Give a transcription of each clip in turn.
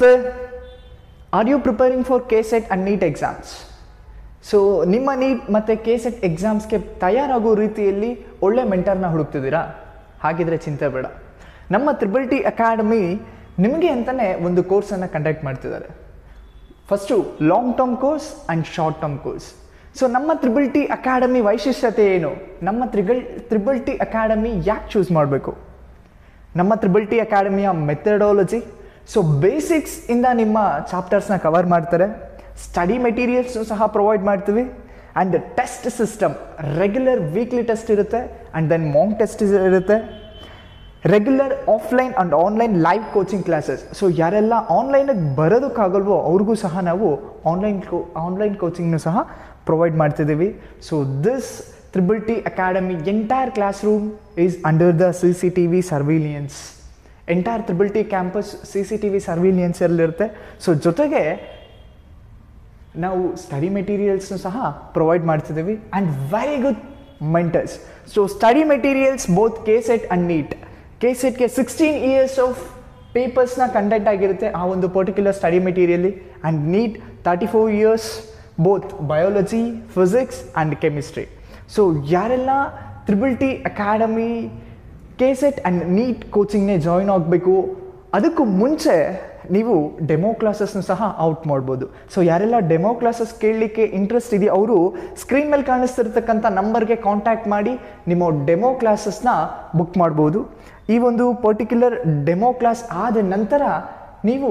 Are you preparing for KSET and NEET exams? So ನಿಮ್ಮ neat ಮತ್ತು KSET ಎಕ್ಸಾಮ್ಸ್ಗೆ ತಯಾರಾಗೋ ರೀತಿಯಲ್ಲಿ ಒಳ್ಳೆ ಮೆಂಟರ್ನ ಹುಡುಕ್ತಿದ್ದೀರಾ? ಹಾಗಿದ್ರೆ ಚಿಂತೆ ಬೇಡ. ನಮ್ಮ ತ್ರಿಬಲ್ ಟಿ ಅಕಾಡೆಮಿ ನಿಮಗೆ ಅಂತಲೇ ಒಂದು ಕೋರ್ಸನ್ನು ಕಂಡಕ್ಟ್ ಮಾಡ್ತಿದ್ದಾರೆ. First long term course and short term course. So ನಮ್ಮ ತ್ರಿಬಲ್ ಟಿ ಅಕಾಡೆಮಿ ವೈಶಿಷ್ಟ್ಯತೆ ಏನು? ನಮ್ಮ ತ್ರಿಬಲ್ ಟಿ ಅಕಾಡೆಮಿ ಯಾಕೆ ಚೂಸ್ ಮಾಡಬೇಕು? ನಮ್ಮ ತ್ರಿಬಲ್ ಟಿ ಅಕಾಡೆಮಿಯ ಮೆಥಡಾಲಜಿ, ಸೊ ಬೇಸಿಕ್ಸ್ ಇಂದ ನಿಮ್ಮ ಚಾಪ್ಟರ್ಸ್ನ ಕವರ್ ಮಾಡ್ತಾರೆ. ಸ್ಟಡಿ ಮೆಟೀರಿಯಲ್ಸ್ನು ಸಹ ಪ್ರೊವೈಡ್ ಮಾಡ್ತೀವಿ. And test system, regular weekly test ಇರುತ್ತೆ ಆ್ಯಂಡ್ ದೆನ್ ಮಾಕ್ ಟೆಸ್ಟ್ ಇರುತ್ತೆ. Regular offline and online live coaching classes. So ಯಾರೆಲ್ಲ ಆನ್ಲೈನಿಗೆ ಬರೋದಕ್ಕಾಗಲ್ವೋ ಅವ್ರಿಗೂ ಸಹ ನಾವು ಆನ್ಲೈನ್ ಕೋಚಿಂಗ್ನು ಸಹ ಪ್ರೊವೈಡ್ ಮಾಡ್ತಿದ್ದೀವಿ. So this triple T academy entire class room is under the CCTV surveillance. Entire triple T campus CCTV ಸರ್ವಿಲಿಯನ್ಸಲ್ಲಿರುತ್ತೆ. So ಜೊತೆಗೆ ನಾವು ಸ್ಟಡಿ ಮೆಟೀರಿಯಲ್ಸ್ನು ಸಹ ಪ್ರೊವೈಡ್ ಮಾಡ್ತಿದ್ದೀವಿ and very good mentors. So study materials both KSET and NEET. KSETಗೆ 16 years of ಪೇಪರ್ಸ್ನ conduct ಆಗಿರುತ್ತೆ ಆ ಒಂದು ಪರ್ಟಿಕ್ಯುಲರ್ ಸ್ಟಡಿ ಮೆಟೀರಿಯಲ್ಲಿ. And NEET 34 years both biology, physics and chemistry. So ಯಾರೆಲ್ಲ triple T academy KSET and NEET ಕೋಚಿಂಗ್ನೇ join ಆಗಬೇಕು, ಅದಕ್ಕೂ ಮುಂಚೆ ನೀವು ಡೆಮೋ ಕ್ಲಾಸಸ್ನು ಸಹ ಔಟ್ ಮಾಡ್ಬೋದು. ಸೊ ಯಾರೆಲ್ಲ ಡೆಮೋ ಕ್ಲಾಸಸ್ ಕೇಳಲಿಕ್ಕೆ ಇಂಟ್ರೆಸ್ಟ್ ಇದೆಯೋ ಅವರು ಸ್ಕ್ರೀನ್ ಮೇಲೆ ಕಾಣಿಸ್ತಿರ್ತಕ್ಕಂಥ ನಂಬರ್ಗೆ ಕಾಂಟ್ಯಾಕ್ಟ್ ಮಾಡಿ ನಿಮ್ಮ ಡೆಮೋ ಕ್ಲಾಸಸ್ನ ಬುಕ್ ಮಾಡ್ಬೋದು. ಈ ಒಂದು ಪರ್ಟಿಕ್ಯುಲರ್ ಡೆಮೋ ಕ್ಲಾಸ್ ಆದ ನಂತರ ನೀವು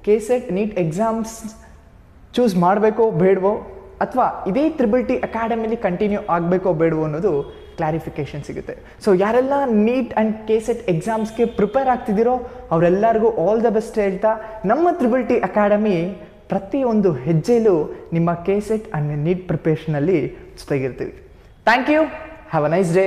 KSET NEET ಎಕ್ಸಾಮ್ಸ್ ಚೂಸ್ ಮಾಡಬೇಕೋ ಬೇಡವೋ, ಅಥವಾ ಇದೇ ತ್ರಿಬಲ್ ಟಿ ಅಕಾಡೆಮಿಲಿ ಕಂಟಿನ್ಯೂ ಆಗಬೇಕೋ ಬೇಡವೋ ಅನ್ನೋದು ಕ್ಲಾರಿಫಿಕೇಷನ್ ಸಿಗುತ್ತೆ. ಸೊ ಯಾರೆಲ್ಲ NEET ಆ್ಯಂಡ್ KSET ಎಕ್ಸಾಮ್ಸ್ಗೆ ಪ್ರಿಪೇರ್ ಆಗ್ತಿದ್ದೀರೋ ಅವರೆಲ್ಲರಿಗೂ ಆಲ್ ದ ಬೆಸ್ಟ್ ಹೇಳ್ತಾ, ನಮ್ಮ ತ್ರಿಬಲ್ ಟಿ ಅಕಾಡೆಮಿ ಪ್ರತಿಯೊಂದು ಹೆಜ್ಜೆಯಲ್ಲೂ ನಿಮ್ಮ KSET ಆ್ಯಂಡ್ NEET ಪ್ರಿಪರೇಷನಲ್ಲಿ ಜೊತೆಗಿರ್ತೀವಿ. Thank you. Have a nice day.